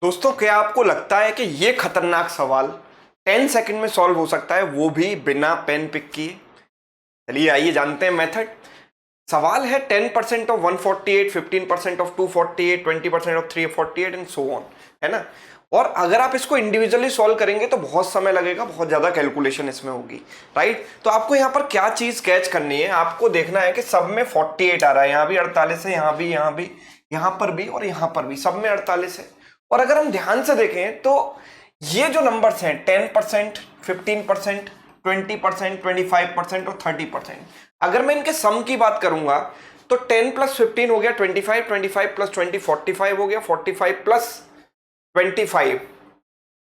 दोस्तों, क्या आपको लगता है कि ये खतरनाक सवाल 10 सेकंड में सॉल्व हो सकता है, वो भी बिना पेन पिक किए? चलिए आइए जानते हैं मेथड। सवाल है 10% of 148, 15% of 248, 20% of 348 and so on, है ना। और अगर आप इसको इंडिविजुअली सॉल्व करेंगे तो बहुत समय लगेगा, बहुत ज्यादा कैलकुलेशन इसमें होगी, राइट। तो आपको यहाँ पर क्या चीज कैच करनी है, आपको देखना है कि सब में 48 आ रहा है, यहाँ भी 48 है, यहाँ भी, यहाँ भी, यहाँ पर भी और यहाँ पर भी, सब में 48 है। और अगर हम ध्यान से देखें तो ये जो नंबर्स हैं 10%, 15%, 20%, 25% और 30%, अगर मैं इनके सम की बात करूंगा तो 10 प्लस 15 हो गया 25, 25 प्लस 20 45 हो गया, 45 प्लस 25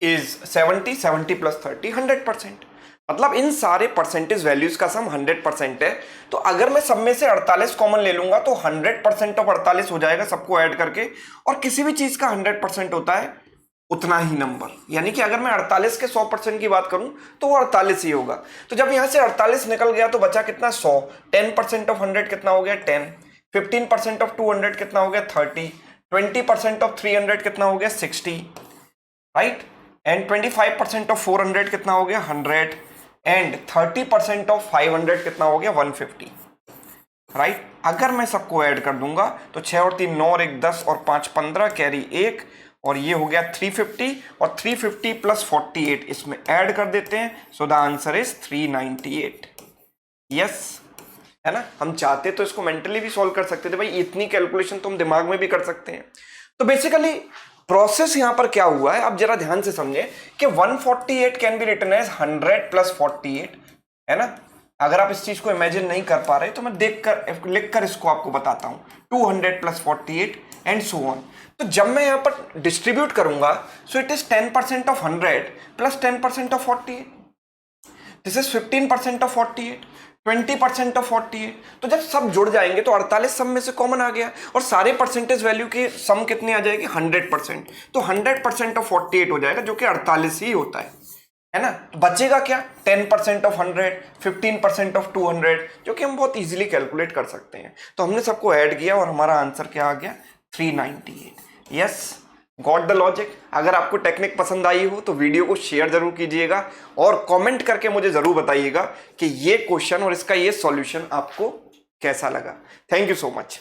इज 70, 70 प्लस 30 100%। मतलब इन सारे परसेंटेज वैल्यूज का सम 100% है। तो अगर मैं सब में से 48 कॉमन ले लूंगा तो 100% ऑफ 48 हो जाएगा सबको ऐड करके। और किसी भी चीज का 100% होता है उतना ही नंबर, यानी कि अगर मैं 48 के 100% की बात करूं तो वो 48 ही होगा। तो जब यहां से 48 निकल गया तो बचा कितना, 100। 10% ऑफ 100 कितना हो गया, 10। 15% ऑफ 200 कितना हो गया, 30। 20% ऑफ 300 कितना हो गया, 60, राइट। एंड 25% ऑफ 400 कितना हो गया, 100। एंड 30% ऑफ 500 कितना हो गया, 150, राइट। अगर मैं सबको ऐड कर दूंगा तो 6 और 3 9 और 1 10 और 5 15, कैरी 1, और ये हो गया 350। और 350 प्लस 48 इसमें ऐड कर देते हैं, so the answer is 398। Yes, है ना। हम चाहते तो इसको मेंटली भी सॉल्व कर सकते थे, भाई इतनी कैलकुलेशन तो हम दिमाग में भी कर सकते हैं। तो बेसिकली प्रोसेस यहां पर क्या हुआ है, आप जरा ध्यान से समझे कि 148 can be written as 100 plus 48, है ना। अगर आप इस चीज को इमेजिन नहीं कर पा रहे तो मैं लिखकर इसको आपको बताता हूं, 200 प्लस 48 एंड सो ऑन। तो जब मैं यहां पर डिस्ट्रीब्यूट करूंगा so it is 10% of 100 plus 10% of 48, this is 15% of 48, 20% of 48। तो जब सब जुड़ जाएंगे तो 48 सब में से कॉमन आ गया और सारे परसेंटेज वैल्यू की सम कितनी आ जाएगी, 100%। तो 100% ऑफ 48 हो जाएगा जो कि 48 ही होता है ना। बचेगा क्या, 10% ऑफ 100, 15% ऑफ 200, जो कि हम बहुत इजीली कैलकुलेट कर सकते हैं। तो हमने सबको ऐड किया और हमारा आंसर क्या आ गया, 398। Yes, got the logic. अगर आपको टेक्निक पसंद आई हो तो वीडियो को शेयर जरूर कीजिएगा और कमेंट करके मुझे जरूर बताइएगा कि ये क्वेश्चन और इसका ये सॉल्यूशन आपको कैसा लगा। Thank you so much.